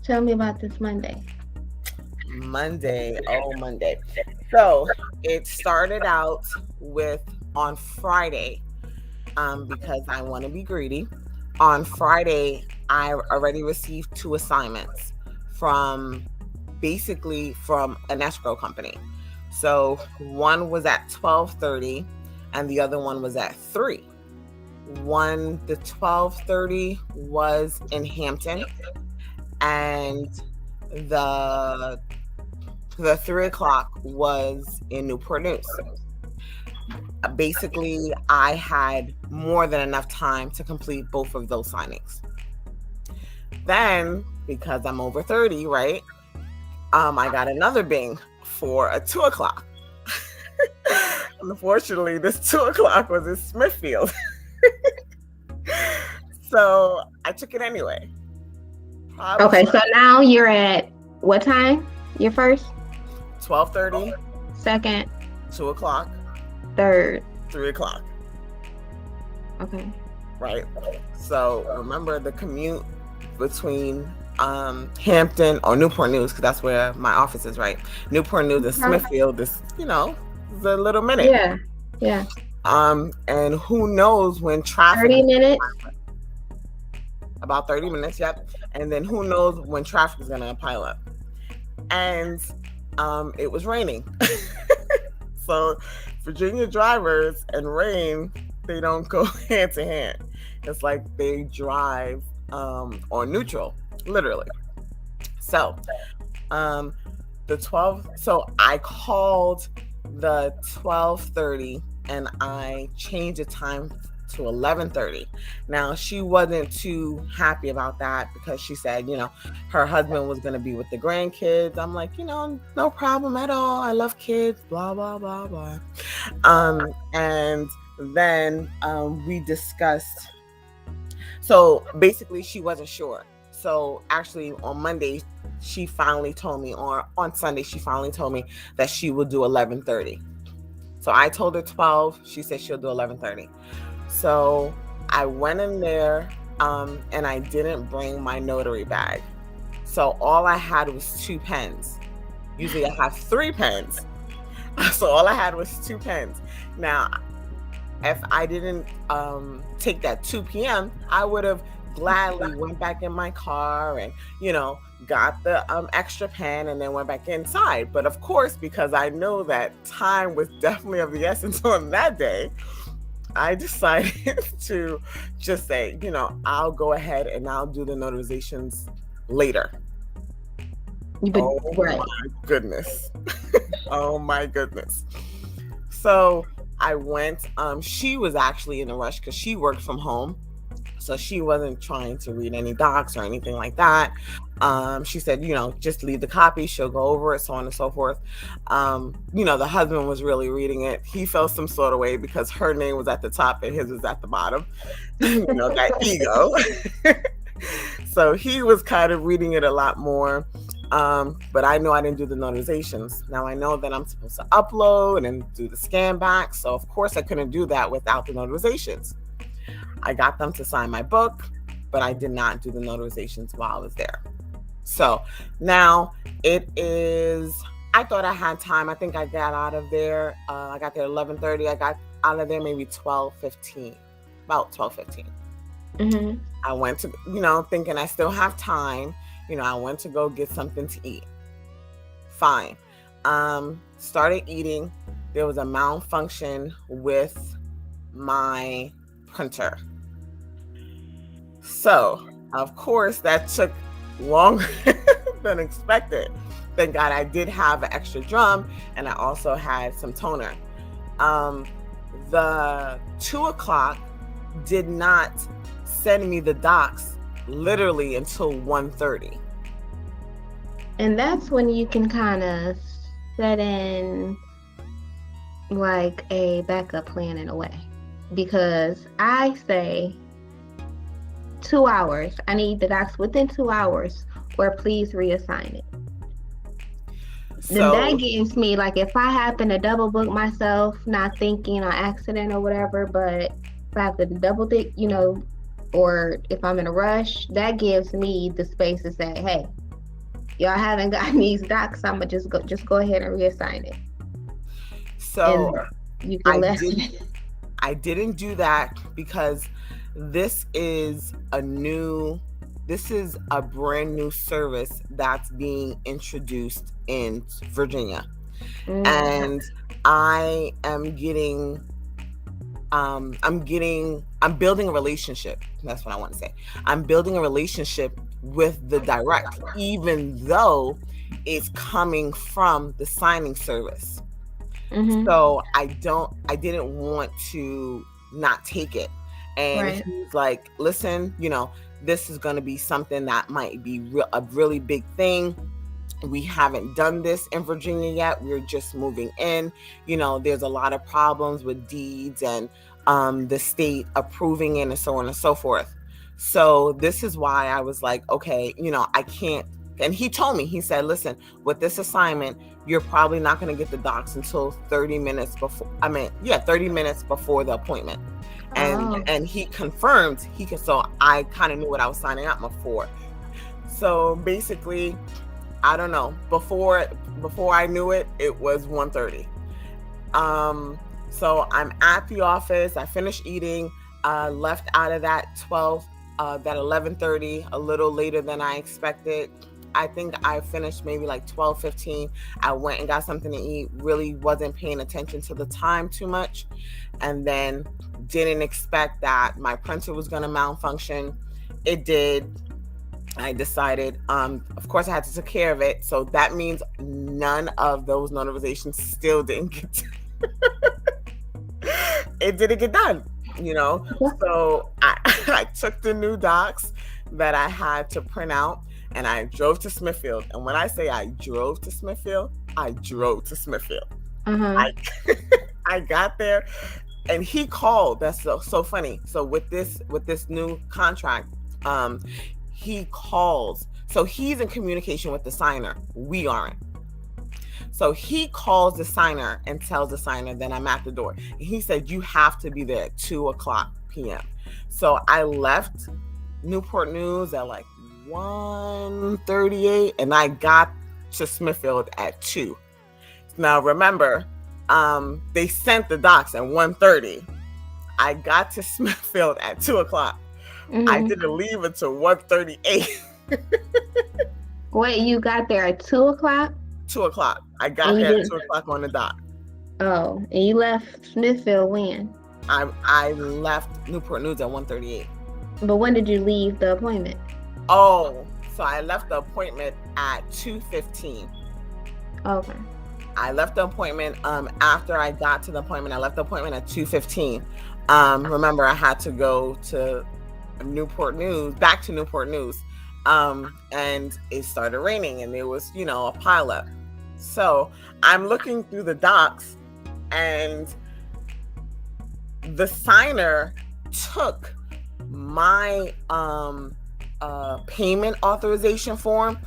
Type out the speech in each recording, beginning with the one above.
Tell me about this Monday. Monday. Oh, Monday. So it started out with on Friday, because I want to be greedy. On Friday, I already received two assignments from from an escrow company. So one was at 12:30 and the other one was at 3. The 12:30 was in Hampton, and the the 3 o'clock was in Newport News. Basically, I had more than enough time to complete both of those signings. Then, because I'm over 30, right? I got another bing for a 2 o'clock. Unfortunately, this 2 o'clock was in Smithfield. So I took it anyway. Probably Okay, so now you're at what time? Your first, 12:30, second, 2 o'clock, third. 3 o'clock. Okay. Right. So remember the commute between Hampton or Newport News, because that's where my office is, right? Newport News and Smithfield is, is a little minute. Yeah. Yeah. And who knows when traffic 30 minutes. about 30 minutes, yep. And then who knows when traffic is gonna pile up. And it was raining. So Virginia drivers and rain, they don't go hand to hand. It's like they drive on neutral, literally. So so I called the 12:30 and I changed the time to 11:30. Now she wasn't too happy about that because she said, her husband was going to be with the grandkids. I'm like, no problem at all. I love kids, blah blah blah blah. And then we discussed. So basically, she wasn't sure. So actually, on Monday, she finally told me, or on Sunday, she finally told me that she would do 11:30. So I told her 12. She said she'll do 11:30. So I went in there and I didn't bring my notary bag. So all I had was 2 pens. Usually I have 3 pens. So all I had was 2 pens. Now, if I didn't take that 2 p.m., I would have gladly went back in my car and, got the extra pen and then went back inside. But of course, because I know that time was definitely of the essence on that day, I decided to just say, I'll go ahead and I'll do the notarizations later. Oh Right. my goodness. Oh my goodness. So I went, she was actually in a rush because she worked from home. So she wasn't trying to read any docs or anything like that. She said, just leave the copy. She'll go over it, so on and so forth. The husband was really reading it. He felt some sort of way because her name was at the top and his was at the bottom. That ego. So he was kind of reading it a lot more. But I know I didn't do the notarizations. Now I know that I'm supposed to upload and do the scan back. So of course I couldn't do that without the notarizations. I got them to sign my book, but I did not do the notarizations while I was there. So now it is, I thought I had time. I think I got out of there. I got there 11:30. I got out of there maybe 12:15, about 12:15. Mm-hmm. I went to, thinking I still have time. I went to go get something to eat. Fine. Started eating. There was a malfunction with my printer. So, of course, that took longer than expected. Thank God I did have an extra drum and I also had some toner. The 2 o'clock did not send me the docs literally until 1:30. And that's when you can kind of set in like a backup plan in a way. Because I say 2 hours. I need the docs within 2 hours, or please reassign it. Then that gives me, like, if I happen to double book myself, not thinking on accident or whatever, but if I have to double think, or if I'm in a rush, that gives me the space to say, hey, y'all haven't gotten these docs, I'm gonna just go ahead and reassign it, So and you can I lessen didn't it. I didn't do that because this is a new this is a brand new service that's being introduced in Virginia. Mm. And I am I'm building a relationship. That's what I want to say. I'm building a relationship with the direct, even though it's coming from the signing service. Mm-hmm. So I didn't want to not take it. And Right. he's like, listen, this is going to be something that might be a really big thing. We haven't done this in Virginia yet. We're just moving in. There's a lot of problems with deeds and the state approving it and so on and so forth. So this is why I was like, okay, I can't. And he told me, he said, listen, with this assignment, you're probably not going to get the docs until 30 minutes before. 30 minutes before the appointment. And Oh. and he confirmed he could. So I kind of knew what I was signing up for. So basically, I don't know. Before I knew it, it was 1:30. So I'm at the office. I finished eating. Left out of that 11:30, a little later than I expected. I think I finished maybe like 12:15. I went and got something to eat. Really wasn't paying attention to the time too much, and then didn't expect that my printer was going to malfunction. It did. I decided, of course, I had to take care of it. So that means none of those notarizations still didn't get it didn't get done, So I took the new docs that I had to print out and I drove to Smithfield. And when I say I drove to Smithfield, I drove to Smithfield. Uh-huh. I got there and he called. That's so funny. So with this new contract, he calls. So he's in communication with the signer. We aren't. So he calls the signer and tells the signer that I'm at the door. And he said, you have to be there at 2:00 p.m. So I left Newport News at like 1:38 and I got to Smithfield at 2. Now remember, they sent the docs at 1:30. I got to Smithfield at 2:00. Mm-hmm. I didn't leave until 1:38. Wait, you got there at 2:00? 2:00. I got there at 2:00 on the dot. Oh, and you left Smithfield when? I left Newport News at 1:38. But when did you leave the appointment? Oh, so I left the appointment at 2:15. Okay. I left the appointment after I got to the appointment. I left the appointment at 2:15. Remember, I had to go to back to Newport News. And it started raining and there was, a pileup. So I'm looking through the docs and the signer took my payment authorization form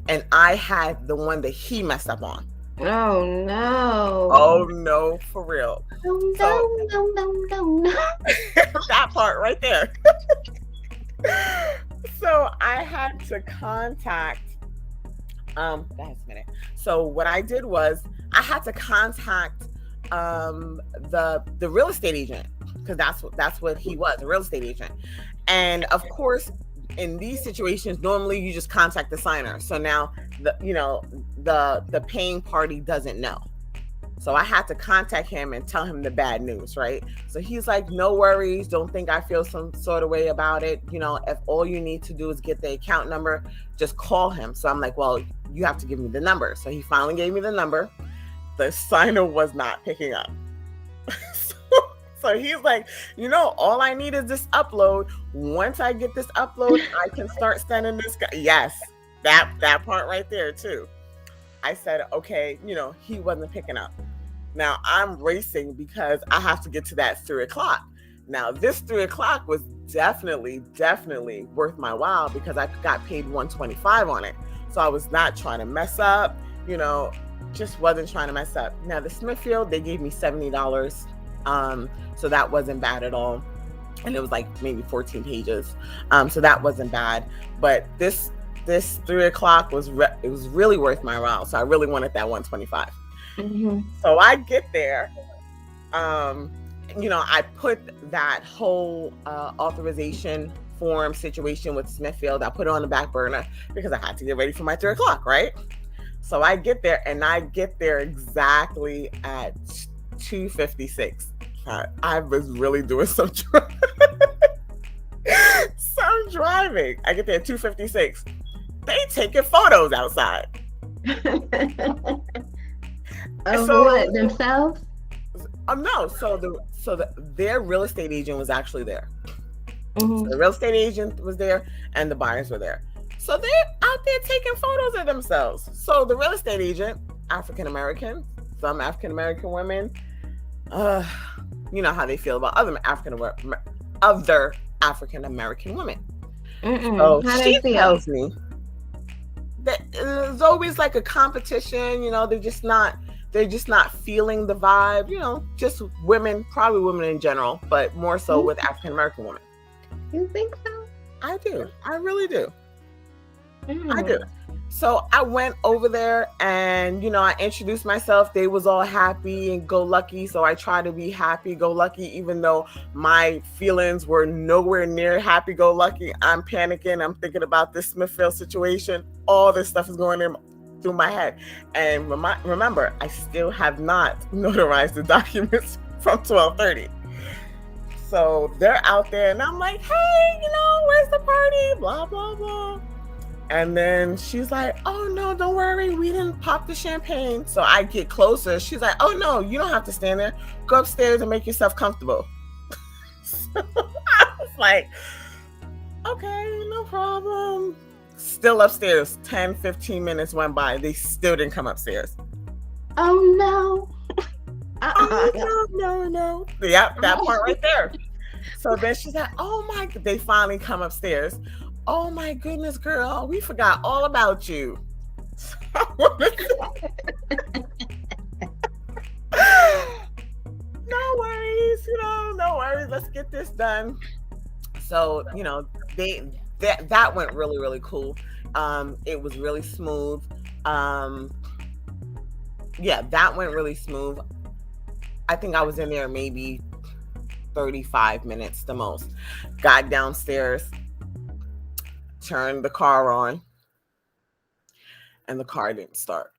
and I had the one that he messed up on. Oh no. Oh no, for real. No. That part right there. So I had to contact that's a minute. So what I did was I had to contact the real estate agent because that's what he was, a real estate agent. And of course, in these situations, normally you just contact the signer. So now the paying party doesn't know. So I had to contact him and tell him the bad news, right? So he's like, no worries. Don't think I feel some sort of way about it. If all you need to do is get the account number, just call him. So I'm like, well, you have to give me the number. So he finally gave me the number. The signer was not picking up. So he's like, all I need is this upload. Once I get this upload, I can start sending this guy. Yes, that part right there too. I said, okay, he wasn't picking up. Now I'm racing because I have to get to that 3:00. Now this 3:00 was definitely worth my while because I got paid $125 on it. So I was not trying to mess up, just wasn't trying to mess up. Now the Smithfield, they gave me $70. So that wasn't bad at all. And it was like maybe 14 pages. So that wasn't bad. But this this 3 o'clock it was really worth my while. So I really wanted that 125. So I get there. I put that whole authorization form situation with Smithfield. I put it on the back burner because I had to get ready for my 3 o'clock, right? So I get there, and I get there exactly at 2:56. I was really doing some driving. I get there at 2:56. They taking photos outside. Of what, themselves? No. Their real estate agent was actually there. So the real estate agent was there, and the buyers were there. So they're out there taking photos of themselves. So the real estate agent, African American, some African American women, you know how they feel about other African American women. So she tells me that there's always like a competition. They're just not feeling the vibe. Just women, probably women in general, but more so with African American women. You think so? I do. I really do. I do. So I went over there, and I introduced myself. They was all happy and go lucky. So I try to be happy go lucky, even though my feelings were nowhere near happy go lucky. I'm panicking. I'm thinking about this Smithfield situation. All this stuff is going in through my head. And remember, I still have not notarized the documents from 12:30. So they're out there, and I'm like, hey, where's the party? Blah, blah, blah. And then she's like, oh, no, don't worry. We didn't pop the champagne. So I get closer. She's like, oh, no, you don't have to stand there. Go upstairs and make yourself comfortable. So I was like, okay, no problem. Still upstairs. 10, 15 minutes went by. They still didn't come upstairs. Oh, no. Oh, no. Yeah, that part right there. So then she's like, oh my, they finally come upstairs. Oh my goodness, girl, we forgot all about you. No worries, no worries. Let's get this done. So, that went really, really cool. It was really smooth. Yeah, that went really smooth. I think I was in there maybe 35 minutes the most. Got downstairs, turned the car on, and the car didn't start.